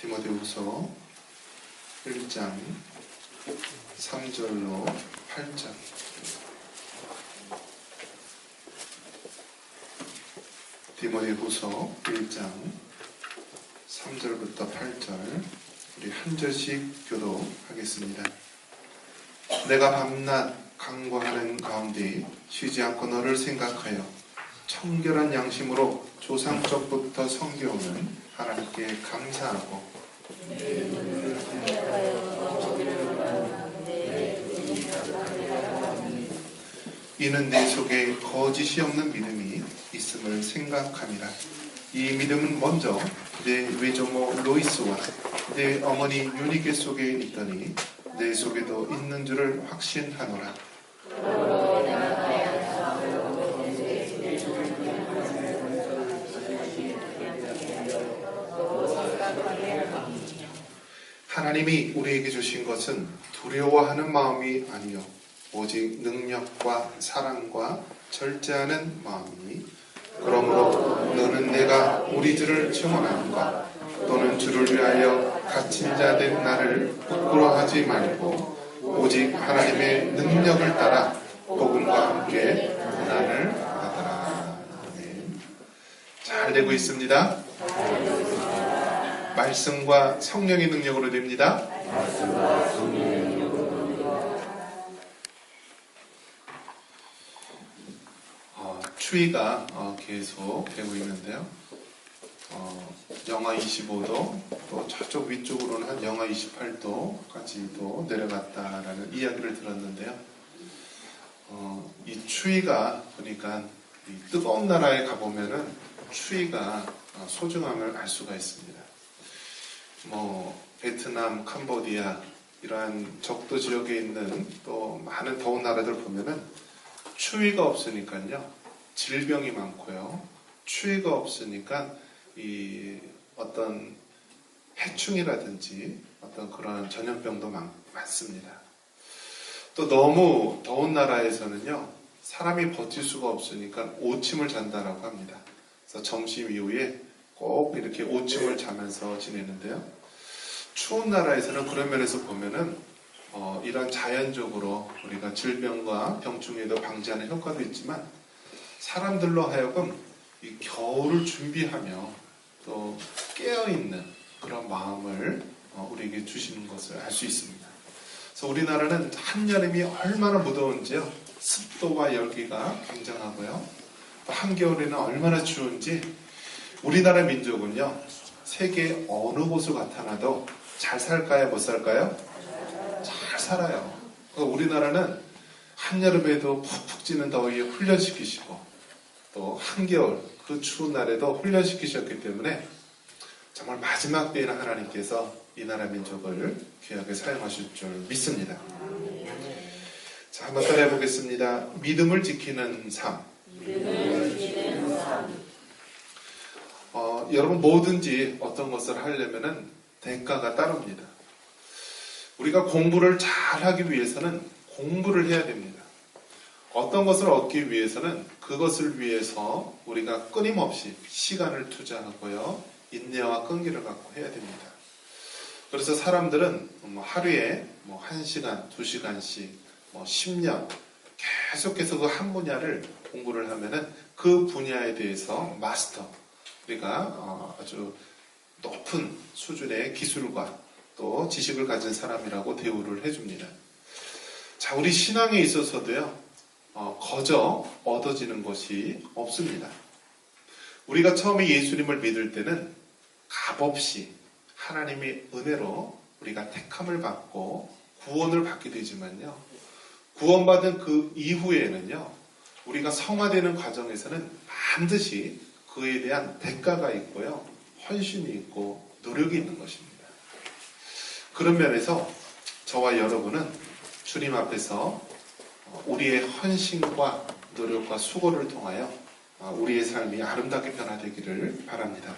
디모데후서 1장 3절로 8절. 디모데후서 1장 3절부터 8절 우리 한 절씩 교독하겠습니다. 내가 밤낮 간구하는 가운데 쉬지 않고 너를 생각하여 청결한 양심으로 조상적부터 섬겨오는 하나님께 감사하고 이는 내 속에 거짓이 없는 믿음이 있음을 생각함이라. 이 믿음은 먼저 내 외조모 로이스와 내 어머니 유니게 속에 있더니 내 속에도 있는 줄을 확신하노라. 하나님이 우리에게 주신 것은 두려워하는 마음이 아니요 오직 능력과 사랑과 절제하는 마음이니, 그러므로 너는 내가 우리 주를 증언함과 또는 주를 위하여 갇힌 자 된 나를 부끄러워하지 말고 오직 하나님의 능력을 따라 복음과 함께 고난을 받아라. 아멘. 잘 되고 있습니다. 말씀과 성령의 능력으로 됩니다. 추위가 계속 되고 있는데요. 영하 25도, 또 저쪽 위쪽으로는 한 영하 28도까지도 내려갔다라는 이야기를 들었는데요. 이 추위가 보니까 이 뜨거운 나라에 가보면은 추위가 소중함을 알 수가 있습니다. 베트남, 캄보디아 이러한 적도 지역에 있는 또 많은 더운 나라들 보면은 추위가 없으니까요 질병이 많고요, 추위가 없으니까 이 어떤 해충이라든지 어떤 그런 전염병도 많습니다. 또 너무 더운 나라에서는요 사람이 버틸 수가 없으니까 오침을 잔다라고 합니다. 그래서 점심 이후에 꼭 이렇게 오침을 자면서 지내는데요. 추운 나라에서는 그런 면에서 보면은 이런 자연적으로 우리가 질병과 병충해도 방지하는 효과도 있지만 사람들로 하여금 이 겨울을 준비하며 또 깨어있는 그런 마음을 우리에게 주시는 것을 알 수 있습니다. 그래서 우리나라는 한여름이 얼마나 무더운지요, 습도와 열기가 굉장하고요, 또 한겨울에는 얼마나 추운지 우리나라 민족은요 세계 어느 곳을 나타나도 잘 살까요, 못 살까요? 잘 살아요. 우리나라는 한여름에도 푹푹 찌는 더위에 훈련시키시고 또 한겨울 그 추운 날에도 훈련시키셨기 때문에 정말 마지막 때에는 하나님께서 이 나라 민족을 귀하게 사용하실 줄 믿습니다. 자, 한번 따라해 보겠습니다. 믿음을 지키는 삶. 여러분 뭐든지 어떤 것을 하려면은 대가가 따릅니다. 우리가 공부를 잘하기 위해서는 공부를 해야 됩니다. 어떤 것을 얻기 위해서는 그것을 위해서 우리가 끊임없이 시간을 투자하고요, 인내와 끈기를 갖고 해야 됩니다. 그래서 사람들은 하루에 1시간, 2시간씩 10년 계속해서 그 한 분야를 공부를 하면은 그 분야에 대해서 마스터, 우리가 아주 높은 수준의 기술과 또 지식을 가진 사람이라고 대우를 해줍니다. 자, 우리 신앙에 있어서도요 거저 얻어지는 것이 없습니다. 우리가 처음에 예수님을 믿을 때는 값없이 하나님의 은혜로 우리가 택함을 받고 구원을 받게 되지만요, 구원받은 그 이후에는요 우리가 성화되는 과정에서는 반드시 그에 대한 대가가 있고요, 헌신이 있고 노력이 있는 것입니다. 그런 면에서 저와 여러분은 주님 앞에서 우리의 헌신과 노력과 수고를 통하여 우리의 삶이 아름답게 변화되기를 바랍니다.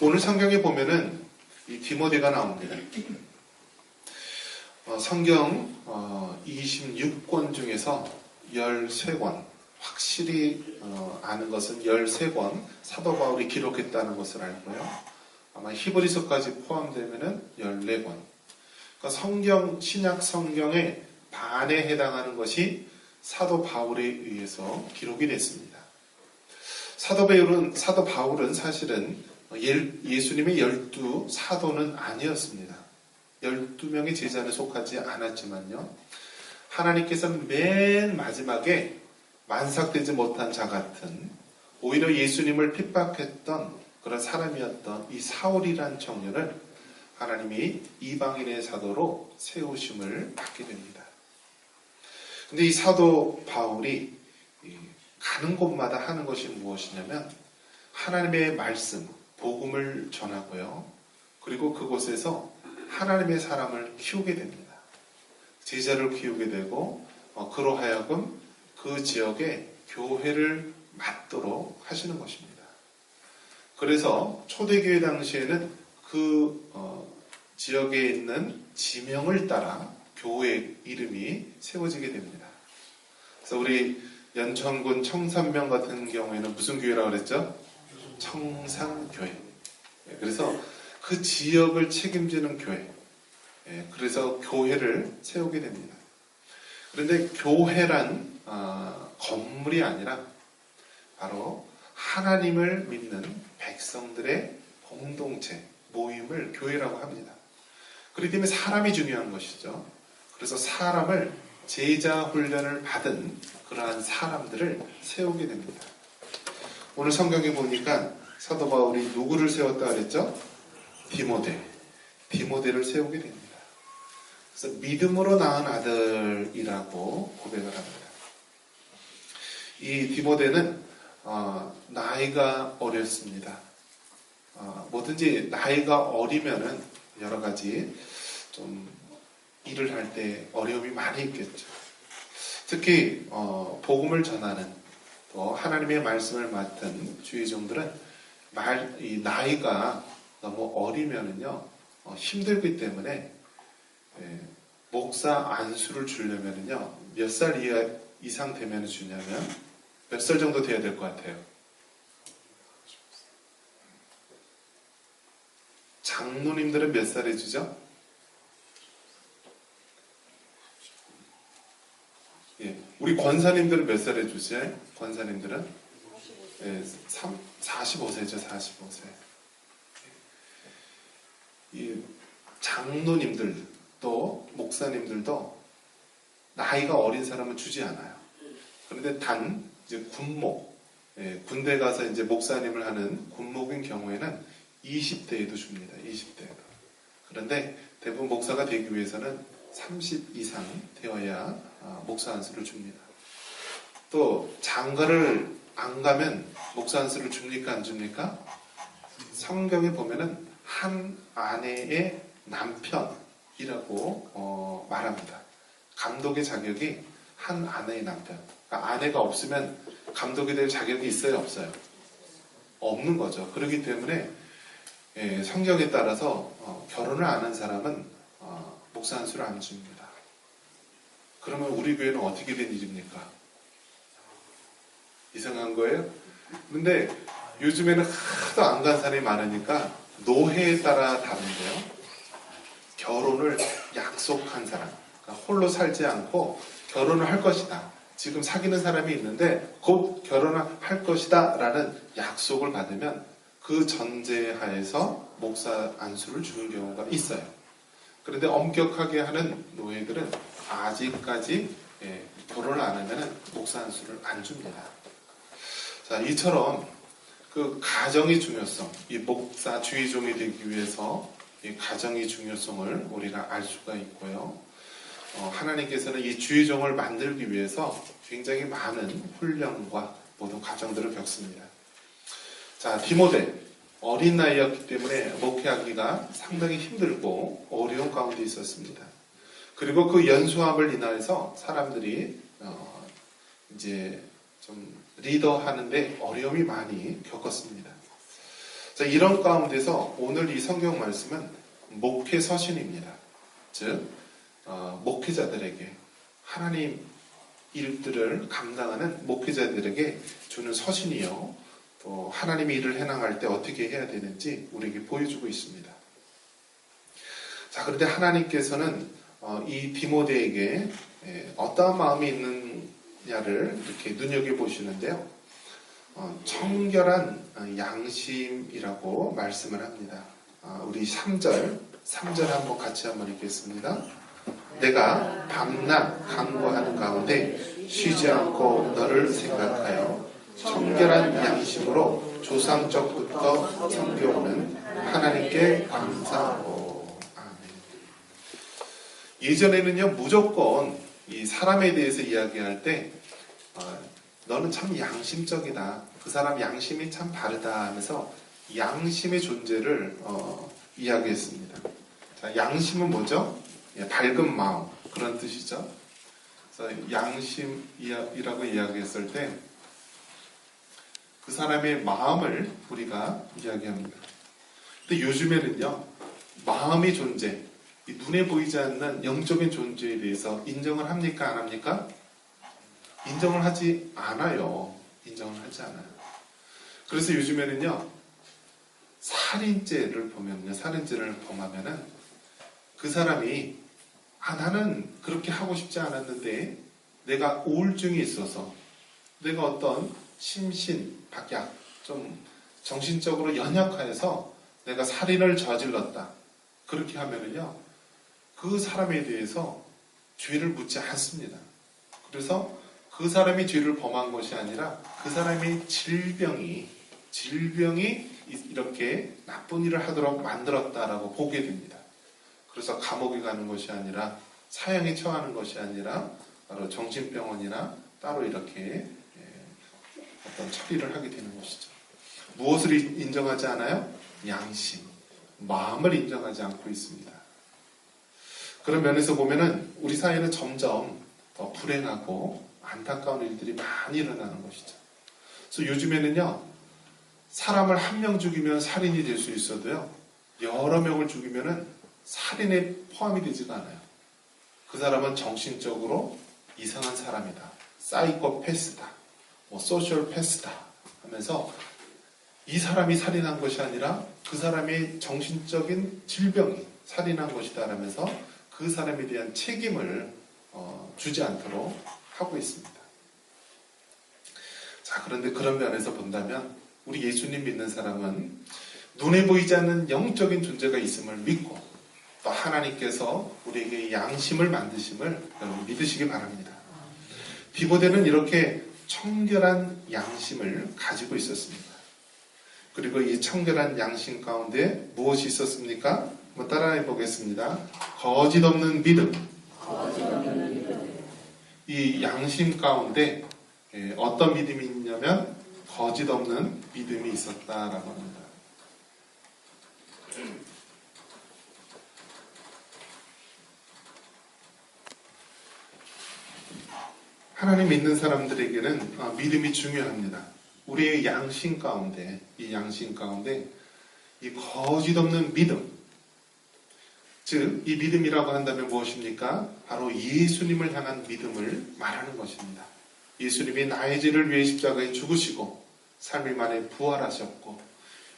오늘 성경에 보면은 이 디모데가 나옵니다. 성경 26권 중에서 13권, 확실히 아는 것은 13권 사도 바울이 기록했다는 것을 알고요, 아마 히브리서까지 포함되면은 14권. 그러니까 신약 성경의 반에 해당하는 것이 사도 바울에 의해서 기록이 됐습니다. 사도 바울은 사실은 예수님의 12 사도는 아니었습니다. 12명의 제자는 속하지 않았지만요. 하나님께서는 맨 마지막에 만삭되지 못한 자 같은 오히려 예수님을 핍박했던 그런 사람이었던 이 사울이란 청년을 하나님이 이방인의 사도로 세우심을 받게 됩니다. 근데 이 사도 바울이 가는 곳마다 하는 것이 무엇이냐면 하나님의 말씀, 복음을 전하고요. 그리고 그곳에서 하나님의 사람을 키우게 됩니다. 제자를 키우게 되고 그로 하여금 그 지역에 교회를 맡도록 하시는 것입니다. 그래서 초대교회 당시에는 그 지역에 있는 지명을 따라 교회 이름이 세워지게 됩니다. 그래서 우리 연천군 청산면 같은 경우에는 무슨 교회라고 그랬죠? 청산교회. 그래서 그 지역을 책임지는 교회. 그래서 교회를 세우게 됩니다. 그런데 교회란 건물이 아니라 바로 하나님을 믿는 백성들의 공동체, 모임을 교회라고 합니다. 그렇기 때문에 사람이 중요한 것이죠. 그래서 사람을 제자 훈련을 받은 그러한 사람들을 세우게 됩니다. 오늘 성경에 보니까 사도 바울이 누구를 세웠다 그랬죠? 디모데를 세우게 됩니다. 그래서 믿음으로 낳은 아들이라고 고백을 합니다. 이 디모데는 나이가 어렸습니다. 뭐든지 나이가 어리면은 여러 가지 좀 일을 할 때 어려움이 많이 있겠죠. 특히 복음을 전하는 또 하나님의 말씀을 맡은 주의종들은 이 나이가 너무 어리면은요 힘들기 때문에 목사 안수를 주려면은요 몇 살 이상 되면 주냐면 몇 살 정도 돼야 될 것 같아요? 장로님들은 몇 살에 주죠? 예, 우리 권사님들은 몇 살에 주세요? 권사님들은? 45세죠, 45세. 이 장로님들도, 목사님들도 나이가 어린 사람은 주지 않아요. 그런데 단, 이제 군목, 군대 가서 이제 목사님을 하는 군목인 경우에는 20대에도 줍니다. 20대에도. 그런데 대부분 목사가 되기 위해서는 30 이상 되어야 목사 안수를 줍니다. 또 장가를 안 가면 목사 안수를 줍니까 안 줍니까? 성경에 보면은 한 아내의 남편이라고 말합니다. 감독의 자격이 한 아내의 남편. 그러니까 아내가 없으면 감독이 될 자격이 있어요, 없어요? 없는 거죠. 그렇기 때문에 성경에 따라서 결혼을 안 한 사람은 목사 안수를 안 줍니다. 그러면 우리 교회는 어떻게 된 일입니까? 이상한 거예요? 근데 요즘에는 하도 안 간 사람이 많으니까 노회에 따라 다른데요. 결혼을 약속한 사람, 그러니까 홀로 살지 않고 결혼을 할 것이다. 지금 사귀는 사람이 있는데 곧 결혼을 할 것이다 라는 약속을 받으면 그 전제하에서 목사 안수를 주는 경우가 있어요. 그런데 엄격하게 하는 노예들은 아직까지 결혼을 안 하면 목사 안수를 안 줍니다. 자, 이처럼 그 가정의 중요성, 이 목사 주의종이 되기 위해서 이 가정의 중요성을 우리가 알 수가 있고요. 하나님께서는 이 주의종을 만들기 위해서 굉장히 많은 훈련과 모든 과정들을 겪습니다. 자, 디모데 어린 나이였기 때문에 목회하기가 상당히 힘들고 어려운 가운데 있었습니다. 그리고 그 연수함을 인하여서 사람들이 이제 좀 리더하는데 어려움이 많이 겪었습니다. 자, 이런 가운데서 오늘 이 성경 말씀은 목회 서신입니다. 즉 목회자들에게 하나님 일들을 감당하는 목회자들에게 주는 서신이요. 또 하나님이 일을 해나갈 때 어떻게 해야 되는지 우리에게 보여주고 있습니다. 자, 그런데 하나님께서는 이 디모데에게 어떠한 마음이 있느냐를 이렇게 눈여겨보시는데요. 청결한 양심이라고 말씀을 합니다. 우리 3절 한번 같이 한번 읽겠습니다. 내가 밤낮 간구하는 가운데 쉬지 않고 너를 생각하여 청결한 양심으로 조상적부터 섬겨오는 하나님께 감사하고. 아멘. 예전에는요, 무조건 이 사람에 대해서 이야기할 때 너는 참 양심적이다, 그 사람 양심이 참 바르다 하면서 양심의 존재를 이야기했습니다. 자, 양심은 뭐죠? 밝은 마음, 그런 뜻이죠. 그래서 양심이라고 이야기했을 때 그 사람의 마음을 우리가 이야기합니다. 근데 요즘에는요, 마음의 존재, 이 눈에 보이지 않는 영적인 존재에 대해서 인정을 합니까? 안 합니까? 인정을 하지 않아요. 인정을 하지 않아요. 그래서 요즘에는요, 살인죄를 범하면은 그 사람이 나는 그렇게 하고 싶지 않았는데 내가 우울증이 있어서, 내가 어떤 심신박약, 좀 정신적으로 연약해서 내가 살인을 저질렀다, 그렇게 하면은요, 그 사람에 대해서 죄를 묻지 않습니다. 그래서 그 사람이 죄를 범한 것이 아니라 그 사람의 질병이 이렇게 나쁜 일을 하도록 만들었다라고 보게 됩니다. 그래서 감옥에 가는 것이 아니라, 사형에 처하는 것이 아니라 바로 정신병원이나 따로 이렇게 어떤 처리를 하게 되는 것이죠. 무엇을 인정하지 않아요? 양심, 마음을 인정하지 않고 있습니다. 그런 면에서 보면은 우리 사회는 점점 더 불행하고 안타까운 일들이 많이 일어나는 것이죠. 그래서 요즘에는요, 사람을 한 명 죽이면 살인이 될 수 있어도요, 여러 명을 죽이면은 살인에 포함이 되지가 않아요. 그 사람은 정신적으로 이상한 사람이다, 사이코패스다, 소셜패스다 하면서 이 사람이 살인한 것이 아니라 그 사람의 정신적인 질병이 살인한 것이다 라면서 그 사람에 대한 책임을 주지 않도록 하고 있습니다. 자, 그런데 그런 면에서 본다면 우리 예수님 믿는 사람은 눈에 보이지 않는 영적인 존재가 있음을 믿고, 또 하나님께서 우리에게 양심을 만드심을 여러분 믿으시기 바랍니다. 디모데는 이렇게 청결한 양심을 가지고 있었습니다. 그리고 이 청결한 양심 가운데 무엇이 있었습니까? 한번 따라해 보겠습니다. 거짓 없는 믿음. 이 양심 가운데 어떤 믿음이 있냐면 거짓 없는 믿음이 있었다라고 합니다. 하나님 믿는 사람들에게는 믿음이 중요합니다. 우리의 양심 가운데, 이 거짓 없는 믿음, 즉 이 믿음이라고 한다면 무엇입니까? 바로 예수님을 향한 믿음을 말하는 것입니다. 예수님이 나의 죄를 위해 십자가에 죽으시고 3일 만에 부활하셨고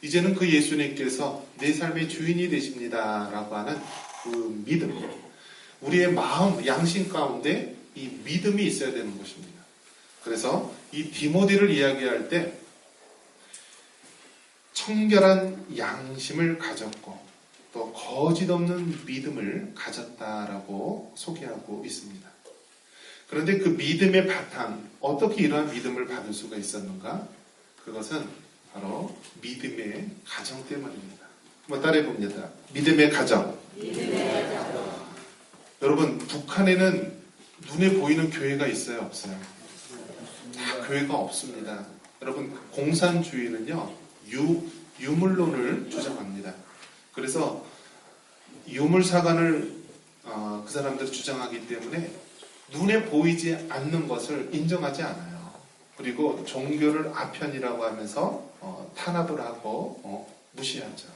이제는 그 예수님께서 내 삶의 주인이 되십니다 라고 하는 그 믿음, 우리의 마음, 양심 가운데 이 믿음이 있어야 되는 것입니다. 그래서 이 디모데를 이야기할 때 청결한 양심을 가졌고 또 거짓 없는 믿음을 가졌다라고 소개하고 있습니다. 그런데 그 믿음의 바탕, 어떻게 이러한 믿음을 받을 수가 있었는가? 그것은 바로 믿음의 가정 때문입니다. 한번 따라해 봅니다. 믿음의 가정. 여러분, 북한에는 눈에 보이는 교회가 있어요, 없어요? 다 교회가 없습니다. 여러분, 공산주의는요, 유물론을 주장합니다. 그래서 유물사관을 그 사람들이 주장하기 때문에 눈에 보이지 않는 것을 인정하지 않아요. 그리고 종교를 아편이라고 하면서 탄압을 하고 무시하죠.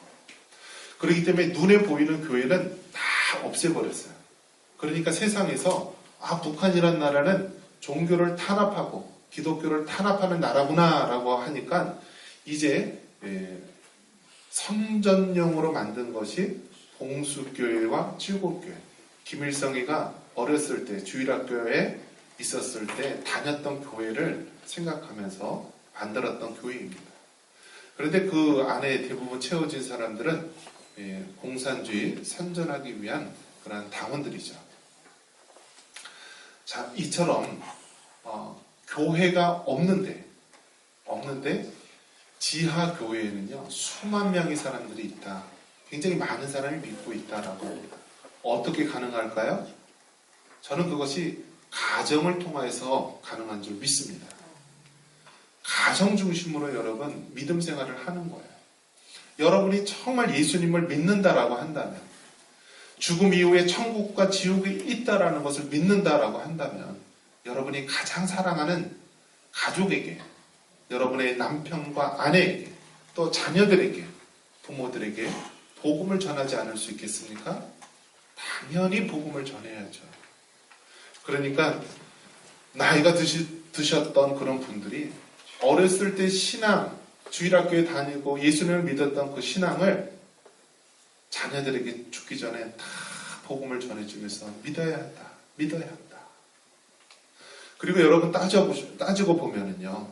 그렇기 때문에 눈에 보이는 교회는 다 없애버렸어요. 그러니까 세상에서 북한이란 나라는 종교를 탄압하고 기독교를 탄압하는 나라구나 라고 하니까 이제 선전용으로 만든 것이 봉수교회와 칠곡교회. 김일성이가 어렸을 때 주일학교에 있었을 때 다녔던 교회를 생각하면서 만들었던 교회입니다. 그런데 그 안에 대부분 채워진 사람들은 공산주의 선전하기 위한 그런 당원들이죠. 자, 이처럼 교회가 없는데 지하 교회에는요 수만 명의 사람들이 있다. 굉장히 많은 사람이 믿고 있다라고 합니다. 어떻게 가능할까요? 저는 그것이 가정을 통해서 가능한 줄 믿습니다. 가정 중심으로 여러분 믿음 생활을 하는 거예요. 여러분이 정말 예수님을 믿는다라고 한다면, 죽음 이후에 천국과 지옥이 있다라는 것을 믿는다라고 한다면, 여러분이 가장 사랑하는 가족에게, 여러분의 남편과 아내에게, 또 자녀들에게, 부모들에게 복음을 전하지 않을 수 있겠습니까? 당연히 복음을 전해야죠. 그러니까 나이가 드셨던 그런 분들이 어렸을 때 신앙, 주일학교에 다니고 예수님을 믿었던 그 신앙을 자녀들에게 죽기 전에 다 복음을 전해주면서 믿어야 한다. 그리고 여러분 따지고 보면은요,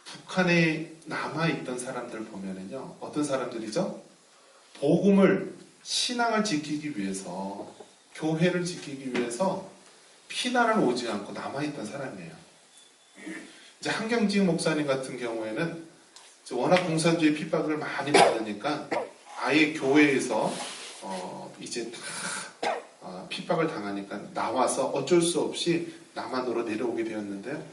북한에 남아있던 사람들 보면은요, 어떤 사람들이죠? 복음을, 신앙을 지키기 위해서, 교회를 지키기 위해서 피난을 오지 않고 남아있던 사람이에요. 이제 한경직 목사님 같은 경우에는 워낙 공산주의 핍박을 많이 받으니까 아예 교회에서 이제 다 핍박을 당하니까 나와서 어쩔 수 없이 남한으로 내려오게 되었는데요.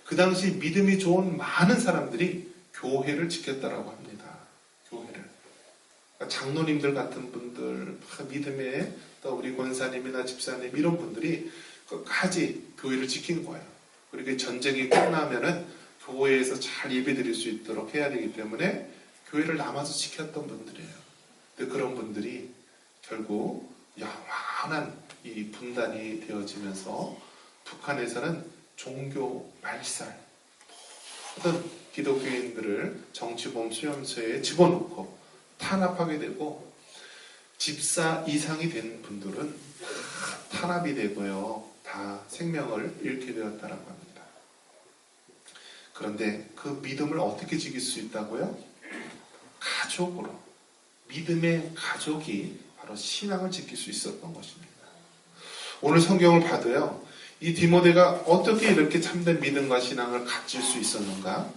그 당시 믿음이 좋은 많은 사람들이 교회를 지켰다라고 합니다. 교회를. 그러니까 장로님들 같은 분들, 믿음에 또 우리 권사님이나 집사님 이런 분들이 끝까지 교회를 지킨 거예요. 그리고 전쟁이 끝나면은 교회에서 잘 예배드릴 수 있도록 해야 되기 때문에 교회를 남아서 지켰던 분들이에요. 근데 그런 분들이 결국 영원한 이 분단이 되어지면서 북한에서는 종교 말살, 모든 기독교인들을 정치범 수용소에 집어넣고 탄압하게 되고, 집사 이상이 된 분들은 다 탄압이 되고요, 다 생명을 잃게 되었다라고 합니다. 그런데 그 믿음을 어떻게 지킬 수 있다고요? 가족으로. 믿음의 가족이 바로 신앙을 지킬 수 있었던 것입니다. 오늘 성경을 봐도요, 이 디모데가 어떻게 이렇게 참된 믿음과 신앙을 가질 수 있었는가?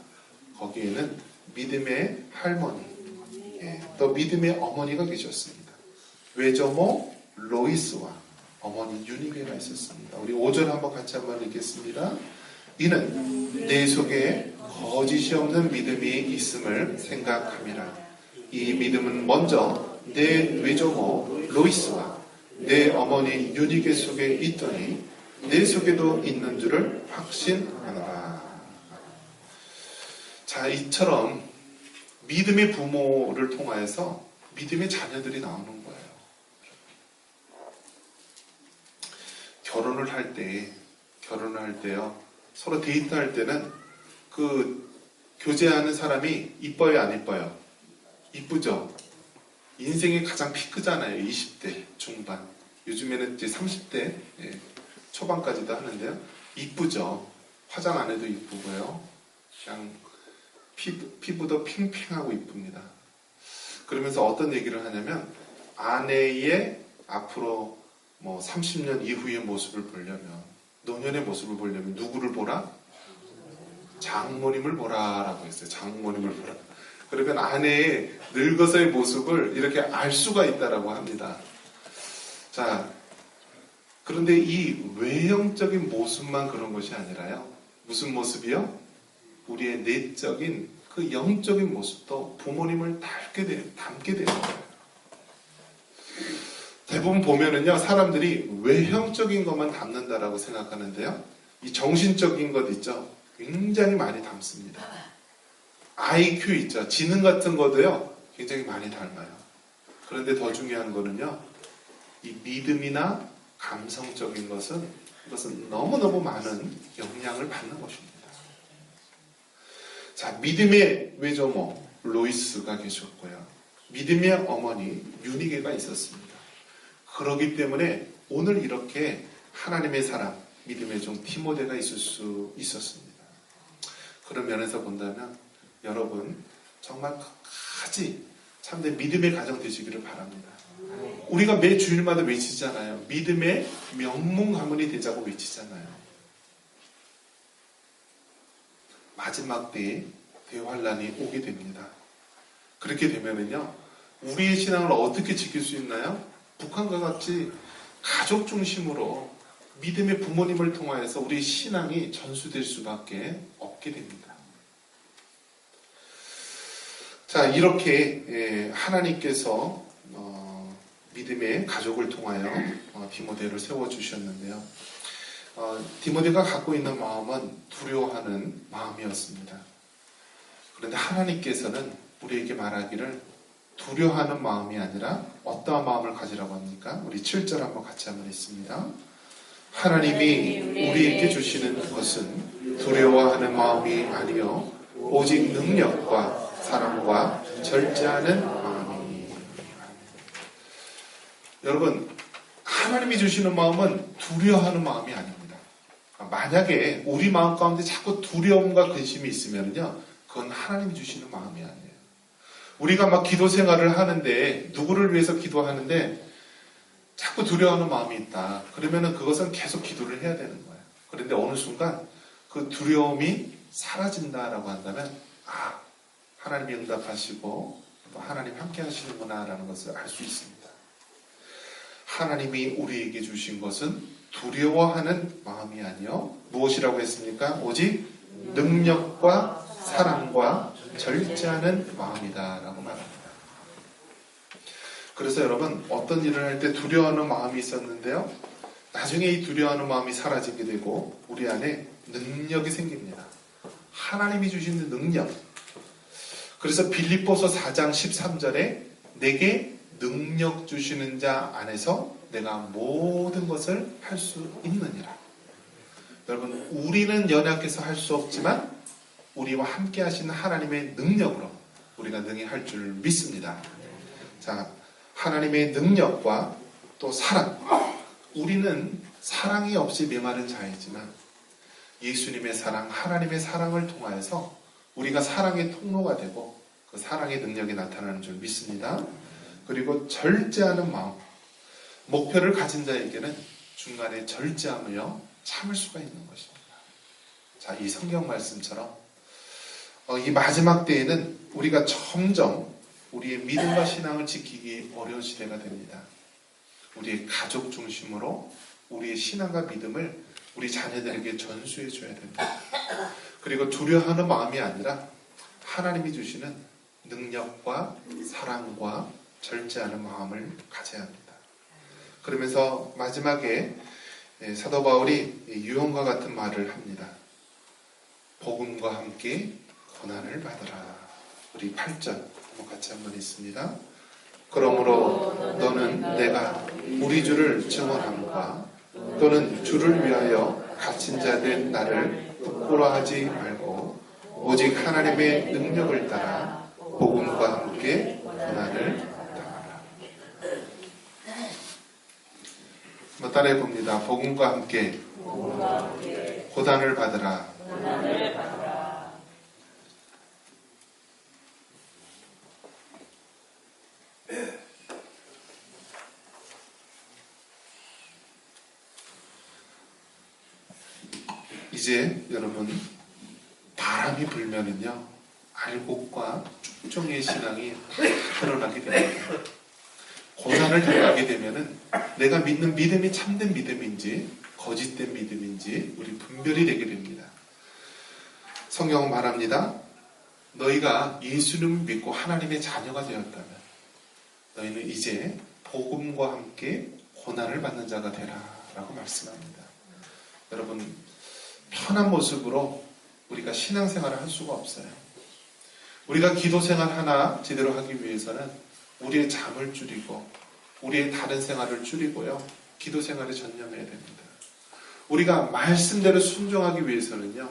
거기에는 믿음의 할머니, 또 믿음의 어머니가 계셨습니다. 외조모 로이스와 어머니 유니베가 있었습니다. 우리 5절 한번 같이 한번 읽겠습니다. 이는 내 속에 거짓이 없는 믿음이 있음을 생각함이라. 이 믿음은 먼저 내 외조모 로이스와 내 어머니 유니게 속에 있더니 내 속에도 있는 줄을 확신하노라. 자, 이처럼 믿음의 부모를 통하여서 믿음의 자녀들이 나오는 거예요. 결혼을 할 때요, 서로 데이트할 때는 그 교제하는 사람이 이뻐요, 안 이뻐요? 이쁘죠? 인생의 가장 피크잖아요. 20대 중반. 요즘에는 이제 30대 초반까지도 하는데요. 이쁘죠? 화장 안 해도 이쁘고요. 그냥 피부도 핑핑하고 이쁩니다. 그러면서 어떤 얘기를 하냐면, 아내의 앞으로 30년 이후의 모습을 보려면, 노년의 모습을 보려면 누구를 보라? 장모님을 보라라고 했어요. 장모님을 보라. 그러면 아내의 늙어서의 모습을 이렇게 알 수가 있다라고 합니다. 자, 그런데 이 외형적인 모습만 그런 것이 아니라요. 무슨 모습이요? 우리의 내적인 그 영적인 모습도 부모님을 닮게 되는 거예요. 대부분 보면은요, 사람들이 외형적인 것만 닮는다라고 생각하는데요, 이 정신적인 것 있죠? 굉장히 많이 닮습니다. IQ 있죠? 지능 같은 것도요, 굉장히 많이 닮아요. 그런데 더 중요한 거는요, 이 믿음이나 감성적인 이것은 너무너무 많은 영향을 받는 것입니다. 자, 믿음의 외조모 로이스가 계셨고요. 믿음의 어머니 유니게가 있었습니다. 그렇기 때문에 오늘 이렇게 하나님의 사람, 믿음의 종 디모데가 있을 수 있었습니다. 그런 면에서 본다면 여러분 정말 끝까지 참된 믿음의 가정 되시기를 바랍니다. 우리가 매 주일마다 외치잖아요. 믿음의 명문 가문이 되자고 외치잖아요. 마지막 때에 대환란이 오게 됩니다. 그렇게 되면은요, 우리의 신앙을 어떻게 지킬 수 있나요? 북한과 같이 가족 중심으로 믿음의 부모님을 통하여서 우리의 신앙이 전수될 수밖에 없게 됩니다. 자, 이렇게 하나님께서 믿음의 가족을 통하여 디모데를 세워주셨는데요. 디모데가 갖고 있는 마음은 두려워하는 마음이었습니다. 그런데 하나님께서는 우리에게 말하기를 두려워하는 마음이 아니라 어떠한 마음을 가지라고 합니까? 우리 7절 한번 같이 한번 읽습니다. 하나님이 우리에게 주시는 것은 두려워하는 마음이 아니요 오직 능력과 사랑과 절제하는 마음이니. 여러분, 하나님이 주시는 마음은 두려워하는 마음이 아닙니다. 만약에 우리 마음 가운데 자꾸 두려움과 근심이 있으면요, 그건 하나님이 주시는 마음이 아니에요. 우리가 막 기도 생활을 하는데, 누구를 위해서 기도하는데 자꾸 두려워하는 마음이 있다. 그러면은 그것은 계속 기도를 해야 되는 거예요. 그런데 어느 순간 그 두려움이 사라진다라고 한다면, 하나님이 응답하시고 또 하나님 함께 하시는구나 라는 것을 알 수 있습니다. 하나님이 우리에게 주신 것은 두려워하는 마음이 아니요 무엇이라고 했습니까? 오직 능력과 사랑과 절제하는 마음이다 라고 말합니다. 그래서 여러분, 어떤 일을 할 때 두려워하는 마음이 있었는데요, 나중에 이 두려워하는 마음이 사라지게 되고 우리 안에 능력이 생깁니다. 하나님이 주시는 능력. 그래서 빌립보서 4장 13절에 내게 능력 주시는 자 안에서 내가 모든 것을 할 수 있느니라. 여러분, 우리는 연약해서 할 수 없지만 우리와 함께 하시는 하나님의 능력으로 우리가 능히 할 줄 믿습니다. 자, 하나님의 능력과 또 사랑. 우리는 사랑이 없이 메마른 자이지만 예수님의 사랑, 하나님의 사랑을 통하여서 우리가 사랑의 통로가 되고 그 사랑의 능력이 나타나는 줄 믿습니다. 그리고 절제하는 마음. 목표를 가진 자에게는 중간에 절제하며 참을 수가 있는 것입니다. 자, 이 성경 말씀처럼 이 마지막 때에는 우리가 점점 우리의 믿음과 신앙을 지키기 어려운 시대가 됩니다. 우리의 가족 중심으로 우리의 신앙과 믿음을 우리 자녀들에게 전수해 줘야 됩니다. 그리고 두려워하는 마음이 아니라 하나님이 주시는 능력과 사랑과 절제하는 마음을 가져야 합니다. 그러면서 마지막에 사도 바울이 유언과 같은 말을 합니다. 복음과 함께 고난을 받으라. 우리 8절 한번 같이 한번 읽습니다. 그러므로 너는 내가 우리 주를 증언함과 또는 주를 위하여 갇힌 자 된 나를 부끄러워하지 말고 오직 하나님의 능력을 따라 복음과 함께 고난을 당하라. 한번 따라해 봅니다. 복음과 함께 고난을 받으라. 이제 여러분, 바람이 불면은요, 알곡과 쭉정이의 신앙이 다 드러나게 됩니다. 고난을 당하게 되면은 내가 믿는 믿음이 참된 믿음인지 거짓된 믿음인지 우리 분별이 되게 됩니다. 성경은 말합니다. 너희가 예수님을 믿고 하나님의 자녀가 되었다면 너희는 이제 복음과 함께 고난을 받는 자가 되라 라고 말씀합니다. 여러분, 편한 모습으로 우리가 신앙생활을 할 수가 없어요. 우리가 기도생활 하나 제대로 하기 위해서는 우리의 잠을 줄이고 우리의 다른 생활을 줄이고요, 기도생활에 전념해야 됩니다. 우리가 말씀대로 순종하기 위해서는요,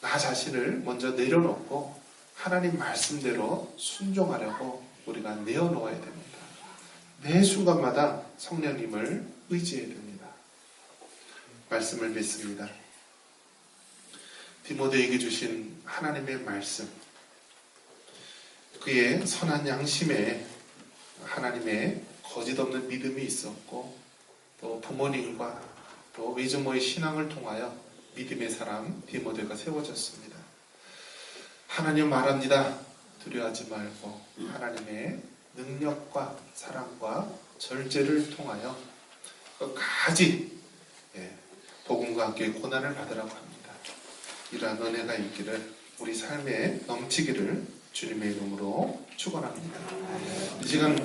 나 자신을 먼저 내려놓고 하나님 말씀대로 순종하려고 우리가 내어놓아야 됩니다. 매 순간마다 성령님을 의지해야 됩니다. 말씀을 믿습니다. 디모데에게 주신 하나님의 말씀, 그의 선한 양심에 하나님의 거짓없는 믿음이 있었고, 또 부모님과 또 외조모의 신앙을 통하여 믿음의 사람 디모데가 세워졌습니다. 하나님 말합니다. 두려워하지 말고 하나님의 능력과 사랑과 절제를 통하여 끝까지 복음과 함께 고난을 받으라고 합니다. 이러한 은혜가 있기를, 우리 삶에 넘치기를 주님의 이름으로 축원합니다. 이 시간